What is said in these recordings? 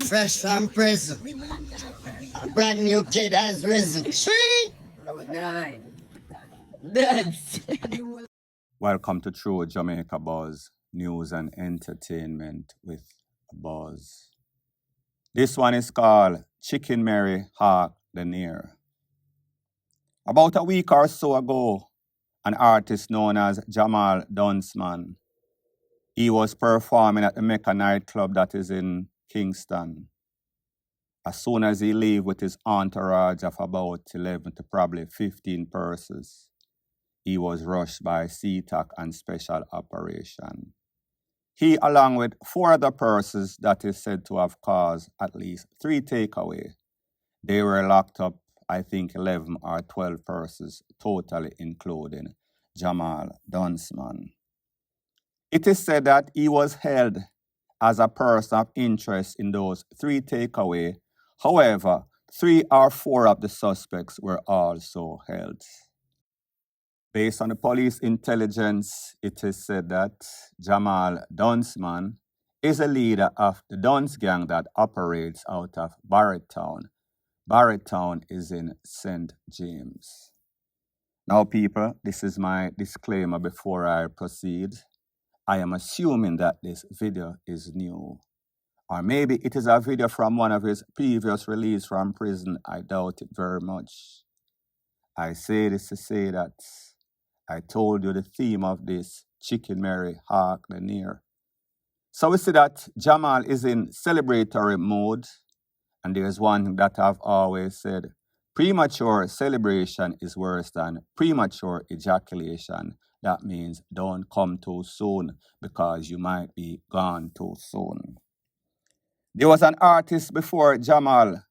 Fresh from prison. A brand new kid has risen. That's Welcome to True Jamaica Buzz, news and entertainment with a buzz. This one is called Chicken Mary Hawk the Near. About a week or so ago, an artist known as Jamal Donman, he was performing at the Mecca nightclub that is in Kingston. As soon as he left with his entourage of about 11 to probably 15 persons, he was rushed by CTAC and Special Operation. He, along with 4 other persons that is said to have caused at least 3 takeaways, they were locked up, I think 11 or 12 persons, totally including Jamal Donman. It is said that he was held as a person of interest in those 3 takeaways. However, 3 or 4 of the suspects were also held. Based on the police intelligence, it is said that Jamal Donman is a leader of the Duns gang that operates out of Barrettown. Barrettown is in St. James. Now, people, this is my disclaimer before I proceed. I am assuming that this video is new. Or maybe it is a video from one of his previous release from prison. I doubt it very much. I say this to say that I told you the theme of this Chicken Mary Hawk the Near. So we see that Jamal is in celebratory mode, and there's one thing that I've always said: premature celebration is worse than premature ejaculation. That means don't come too soon because you might be gone too soon. There was an artist before Jamal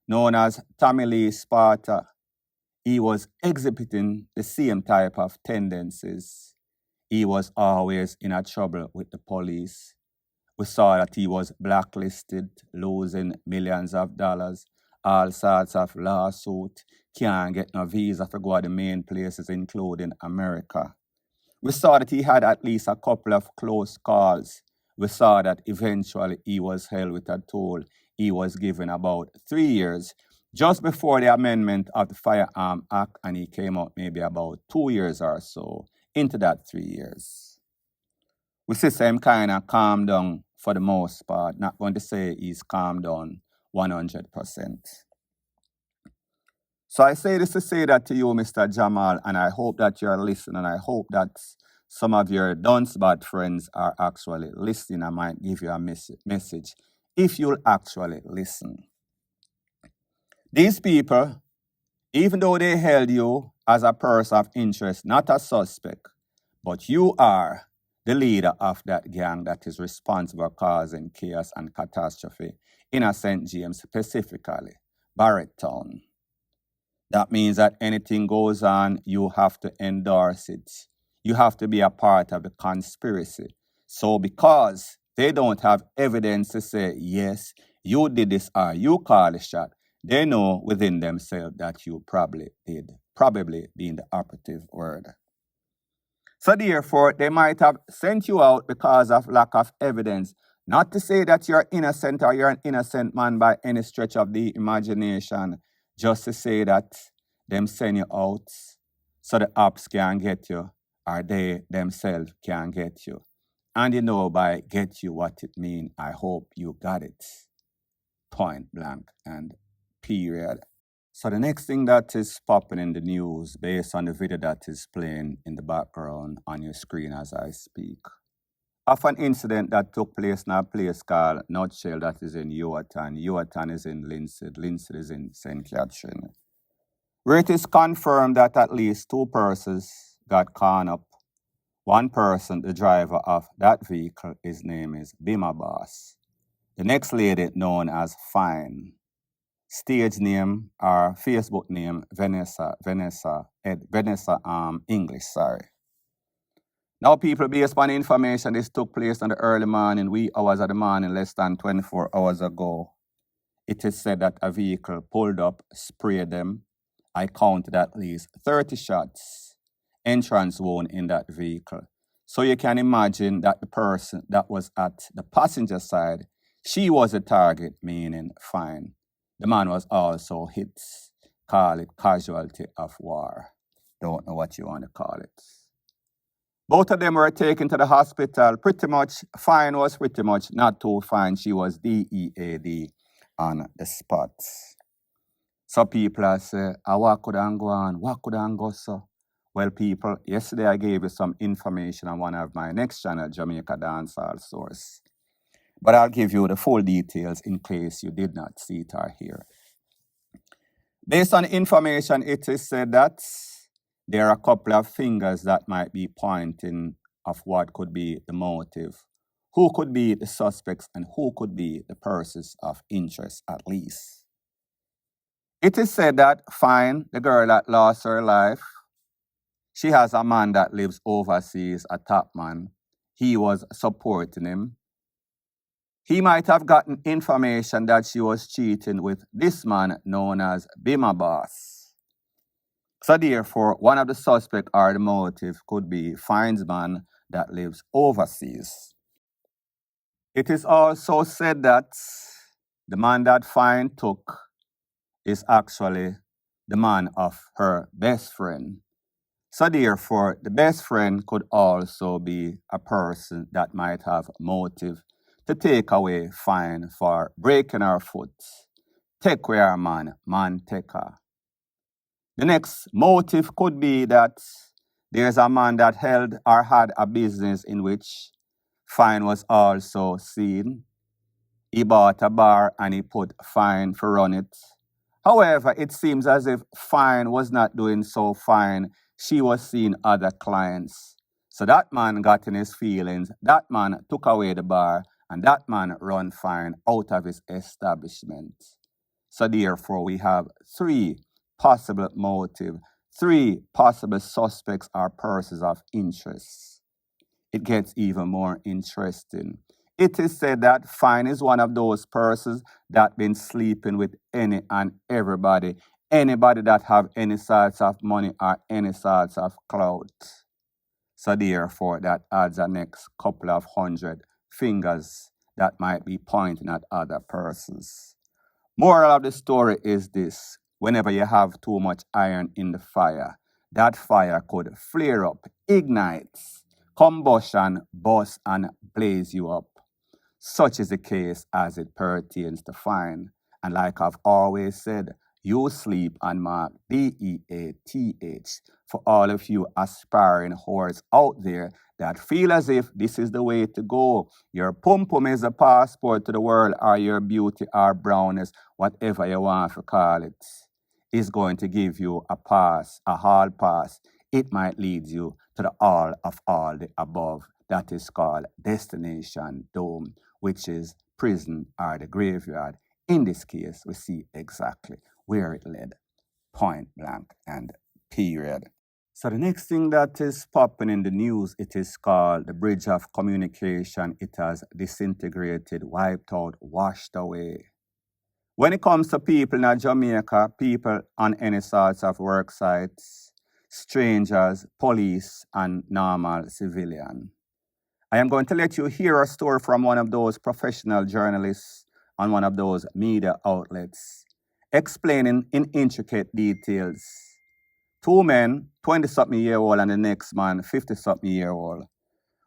known as Tommy Lee Sparta. He was exhibiting the same type of tendencies. He was always in a trouble with the police. We saw that he was blacklisted, losing millions of dollars, all sorts of lawsuits, can't get no visa to go to the main places, including America. We saw that he had at least a couple of close calls. We saw that eventually he was held with a toll. He was given about 3 years just before the amendment of the Firearm Act, and he came out maybe about 2 years or so into that 3 years. We see him kind of calm down for the most part. Not going to say he's calmed down 100%. So I say this to say that to you, Mr. Jamal, and I hope that you're listening, and I hope that some of your Dunsbad friends are actually listening. I might give you a message if you'll actually listen. These people, even though they held you as a person of interest, not a suspect, but you are the leader of that gang that is responsible for causing chaos and catastrophe in St. James, specifically Barrettown. That means that anything goes on, you have to endorse it. You have to be a part of the conspiracy. So because they don't have evidence to say, yes, you did this or you called the shot, they know within themselves that you probably did. Probably being the operative word. So therefore, they might have sent you out because of lack of evidence. Not to say that you're innocent or you're an innocent man by any stretch of the imagination. Just to say that them send you out so the ops can get you or they themselves can get you. And you know by get you what it means. I hope you got it. Point blank and period. So the next thing that is popping in the news based on the video that is playing in the background on your screen as I speak, of an incident that took place in a place called Nutshell that is in Yuatan. Yuatan is in LINSTEAD. LINSTEAD is in St. Catherine. Where it is confirmed that at least 2 persons got caught up. One person, the driver of that vehicle, his name is Bima Boss. The next lady known as Fine. Stage name or Facebook name Vanessa English, sorry. Now, people, based upon information, this took place in the early morning, wee hours of the morning, less than 24 hours ago. It is said that a vehicle pulled up, sprayed them. I counted at least 30 shots, entrance wound in that vehicle. So you can imagine that the person that was at the passenger side, she was a target, meaning fine. The man was also hit. Call it casualty of war. Don't know what you want to call it. Both of them were taken to the hospital. Pretty much, fine was pretty much not too fine. She was DEAD on the spot. So people are say, what could I go on? What could I go so? Well, people, yesterday I gave you some information on one of my next channel, Jamaica Dancehall Source. But I'll give you the full details in case you did not see it or hear. Based on information, it is said that there are a couple of fingers that might be pointing of what could be the motive, who could be the suspects, and who could be the persons of interest at least. It is said that fine, the girl that lost her life, she has a man that lives overseas, a top man. He was supporting him. He might have gotten information that she was cheating with this man known as Bima Boss. So therefore, one of the suspects or the motive could be Fine's man that lives overseas. It is also said that the man that Fine took is actually the man of her best friend. So therefore, the best friend could also be a person that might have motive to take away Fine for breaking her foot. Take away her man, man take her. The next motive could be that there's a man that held or had a business in which Fine was also seen. He bought a bar and he put Fine for run it. However, it seems as if Fine was not doing so fine. She was seeing other clients. So that man got in his feelings. That man took away the bar and that man run Fine out of his establishment. So therefore, we have three possible motives, three possible suspects or persons of interest. It gets even more interesting. It is said that Fine is one of those persons that been sleeping with any and everybody, anybody that have any sorts of money or any sorts of clout. So therefore, that adds a next couple of 100 fingers that might be pointing at other persons. Moral of the story is this: whenever you have too much iron in the fire, that fire could flare up, ignite, combustion, burst, and blaze you up. Such is the case as it pertains to Fine. And like I've always said, you sleep and mark DEATH for all of you aspiring whores out there that feel as if this is the way to go. Your pum-pum is a passport to the world, or your beauty or brownness, whatever you want to call it, is going to give you a pass, a hall pass. It might lead you to the all of all the above. That is called Destination Doom, which is prison or the graveyard. In this case, we see exactly where it led, point blank and period. So the next thing that is popping in the news, it is called the bridge of communication. It has disintegrated, wiped out, washed away. When it comes to people in Jamaica, people on any sorts of work sites, strangers, police, and normal civilian, I am going to let you hear a story from one of those professional journalists on one of those media outlets, explaining in intricate details. Two men, 20-something-year-old, and the next man, 50-something-year-old.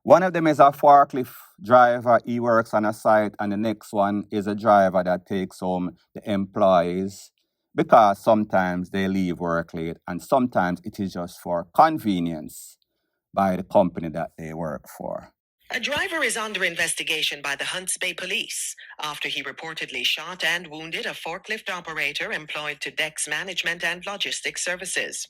One of them is a forklift driver. He works on a site, and the next one is a driver that takes home the employees because sometimes they leave work late, and sometimes it is just for convenience by the company that they work for. A driver is under investigation by the Hunts Bay Police after he reportedly shot and wounded a forklift operator employed to Dex Management and Logistics Services.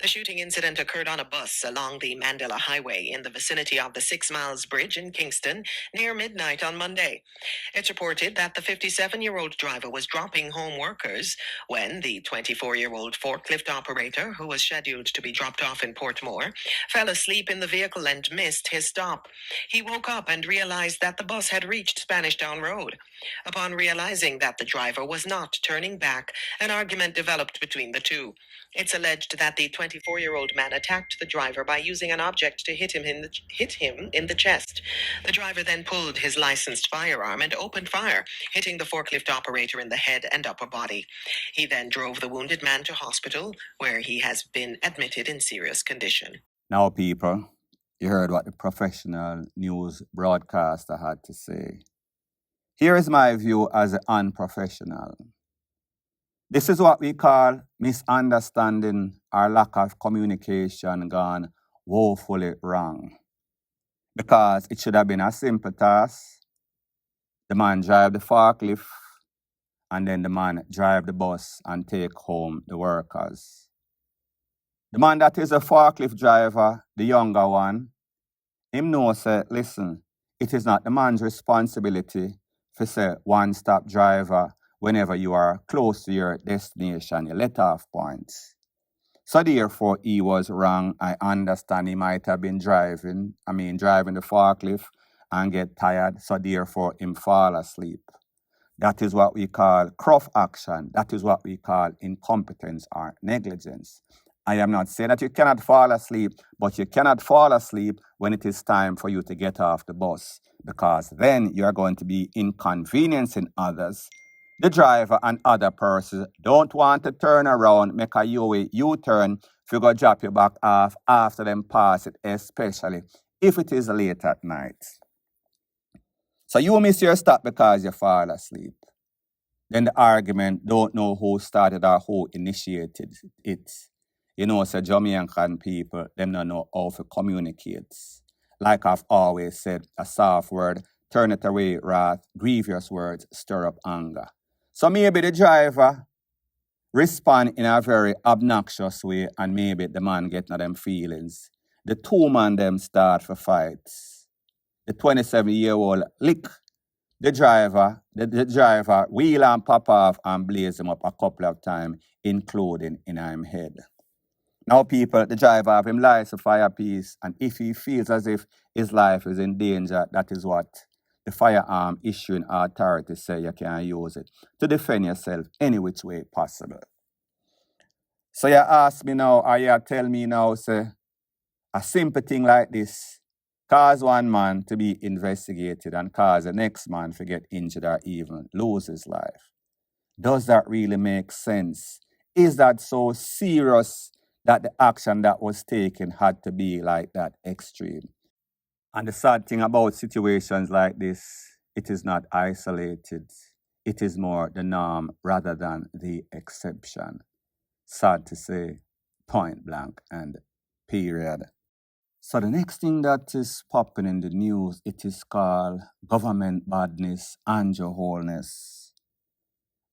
The shooting incident occurred on a bus along the Mandela Highway in the vicinity of the 6 Miles Bridge in Kingston near midnight on Monday. It's reported that the 57-year-old driver was dropping home workers when the 24-year-old forklift operator, who was scheduled to be dropped off in Portmore, fell asleep in the vehicle and missed his stop. He woke up and realized that the bus had reached Spanish Town Road. Upon realizing that the driver was not turning back, an argument developed between the two. It's alleged that the 24-year-old man attacked the driver by using an object to hit him in the chest. The driver then pulled his licensed firearm and opened fire, hitting the forklift operator in the head and upper body. He then drove the wounded man to hospital, where he has been admitted in serious condition. Now, people, you heard what the professional news broadcaster had to say. Here is my view as an unprofessional. This is what we call misunderstanding or lack of communication gone woefully wrong. Because it should have been a simple task. The man drive the forklift, and then the man drive the bus and take home the workers. The man that is a forklift driver, the younger one, him know say, listen, it is not the man's responsibility to say one-stop driver whenever you are close to your destination, your let-off points. So therefore, he was wrong. I understand he might have been driving the forklift and get tired, so therefore him fall asleep. That is what we call cruff action. That is what we call incompetence or negligence. I am not saying that you cannot fall asleep, but you cannot fall asleep when it is time for you to get off the bus, because then you are going to be inconveniencing others. The driver and other persons don't want to turn around, make a U-turn, if you go drop your back off after them pass it, especially if it is late at night. So you miss your stop because you fall asleep. Then the argument, don't know who started or who initiated it. You know, so Jamaican people, them don't know how to communicate. Like I've always said, a soft word, turn it away wrath, grievous words, stir up anger. So maybe the driver respond in a very obnoxious way, and maybe the man get them feelings. The two man them start for fights. The 27-year-old lick the driver, the driver wheel and pop off and blaze him up a couple of times, including in his head. Now, people, the driver have him lights a firepiece, and if he feels as if his life is in danger, that is what the firearm issuing authority say you can use it to defend yourself any which way possible. So you ask me now, or you tell me now, say, a simple thing like this cause one man to be investigated and cause the next man to get injured or even lose his life. Does that really make sense? Is that so serious that the action that was taken had to be like that extreme? And the sad thing about situations like this, it is not isolated. It is more the norm rather than the exception. Sad to say, point blank and period. So the next thing that is popping in the news, it is called government badness and wholeness.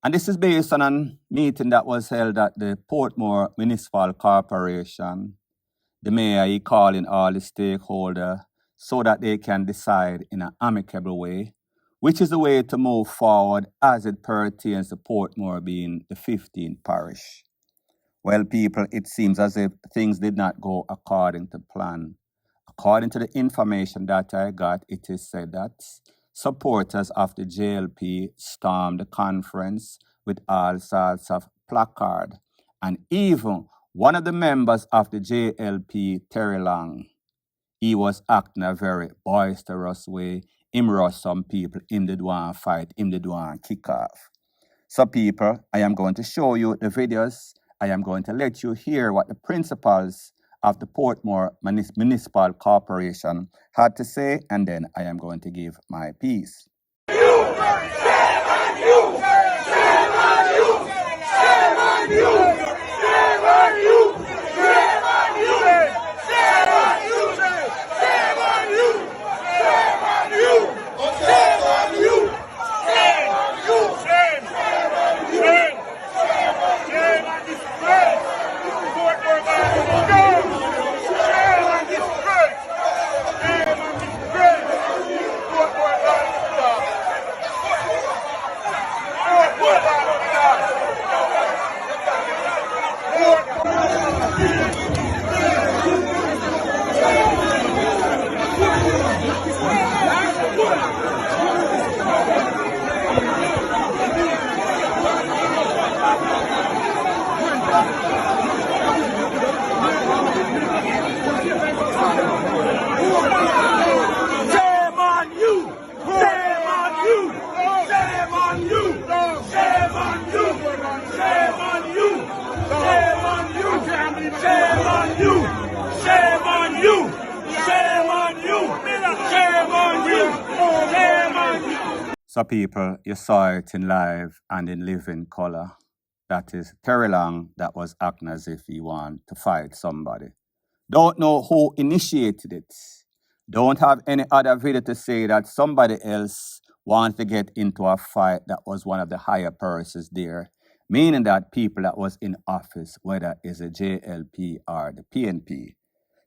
And this is based on a meeting that was held at the Portmore Municipal Corporation. The mayor is calling all the stakeholders so that they can decide in an amicable way, which is the way to move forward as it pertains to Portmore being the 15th parish. Well, people, it seems as if things did not go according to plan. According to the information that I got, it is said that supporters of the JLP stormed the conference with all sorts of placard. And even one of the members of the JLP, Terry Long, he was acting a very boisterous way. Him rush some people, him did want to fight, him did want to kick off. So people, I am going to show you the videos. I am going to let you hear what the principals of the Portmore Municipal Corporation had to say, and then I am going to give my piece. Shame on you! Shame on you! Shame on you! Shame on you! Shame on you! Shame on you! Shame on you! Shame on you! Shame on you! Shame on you! Shame! Shame! Shame on disgrace! Portmore man, go! Shame on disgrace! Shame on disgrace! Portmore man, stop! So people, you saw it in live and in living color. That is Terry Long that was acting as if he wanted to fight somebody. Don't know who initiated it. Don't have any other video to say that somebody else wanted to get into a fight that was one of the higher persons there. Meaning that people that was in office, whether it's a JLP or the PNP.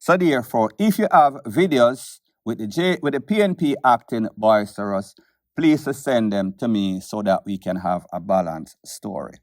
So therefore, if you have videos with the PNP acting boisterous, please send them to me so that we can have a balanced story.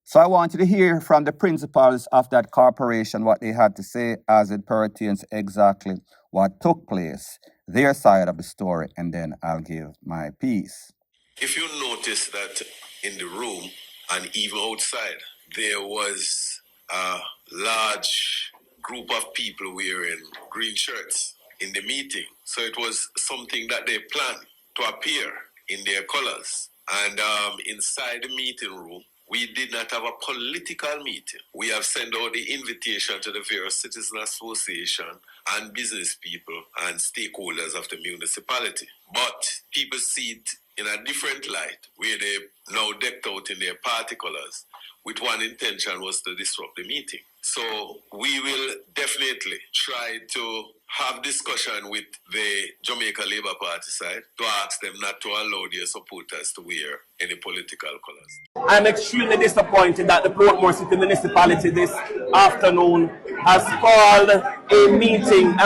So I wanted to hear from the principals of that corporation what they had to say as it pertains exactly what took place, their side of the story, and then I'll give my piece. If you notice that in the room and even outside, there was a large group of people wearing green shirts in the meeting. So it was something that they planned to appear in their colors. And inside the meeting room, we did not have a political meeting. We have sent out the invitation to the various citizen association and business people and stakeholders of the municipality. But people see it in a different light, where they now decked out in their party colors, with one intention was to disrupt the meeting. So we will definitely try to have discussion with the Jamaica Labour Party side to ask them not to allow their supporters to wear any political colors. I'm extremely disappointed that the Portmore City Municipality this afternoon has called a meeting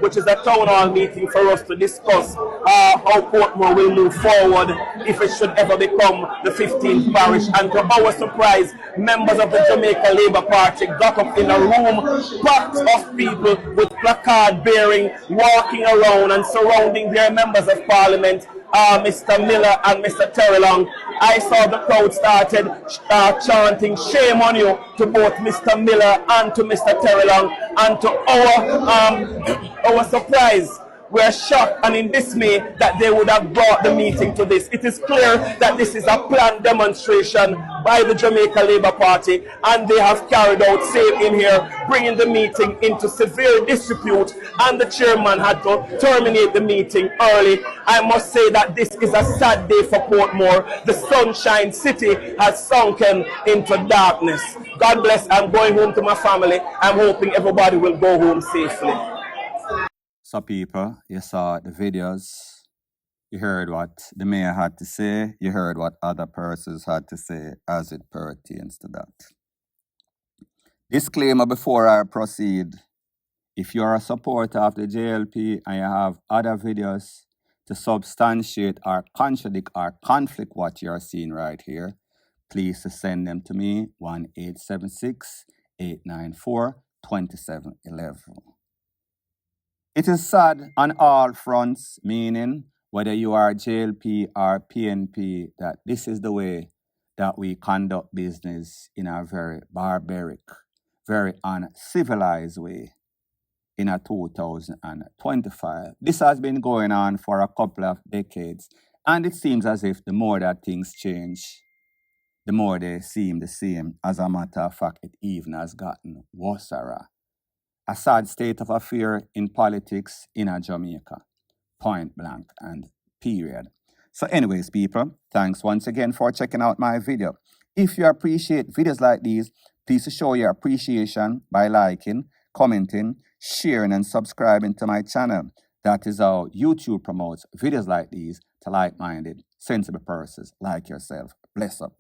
which is a town hall meeting for us to discuss how Portmore will move forward if it should ever become the 15th parish. And to our surprise, members of the Jamaica Labour Party got up in a room packed of people with placard bearing, walking around and surrounding their members of parliament, Mr. Miller and Mr. Terry Long. I saw the crowd started chanting "Shame on you" to both Mr. Miller and to Mr. Terry Long, and to our surprise, we are shocked and in dismay that they would have brought the meeting to this. It is clear that this is a planned demonstration by the Jamaica Labour Party, and they have carried out, same in here, bringing the meeting into severe disrepute, and the chairman had to terminate the meeting early. I must say that this is a sad day for Portmore. The Sunshine City has sunken into darkness. God bless. I'm going home to my family. I'm hoping everybody will go home safely. So people, you saw the videos, you heard what the mayor had to say, you heard what other persons had to say as it pertains to that. Disclaimer before I proceed, if you're a supporter of the JLP and you have other videos to substantiate or contradict or conflict what you're seeing right here, please send them to me, 1-876-894-2711. It is sad on all fronts, meaning whether you are JLP or PNP, that this is the way that we conduct business in a very barbaric, very uncivilized way in a 2025. This has been going on for a couple of decades, and it seems as if the more that things change, the more they seem the same. As a matter of fact, it even has gotten worse. A sad state of affair in politics in Jamaica, point blank and period. So anyways, people, thanks once again for checking out my video. If you appreciate videos like these, please show your appreciation by liking, commenting, sharing, and subscribing to my channel. That is how YouTube promotes videos like these to like-minded, sensible persons like yourself. Bless up.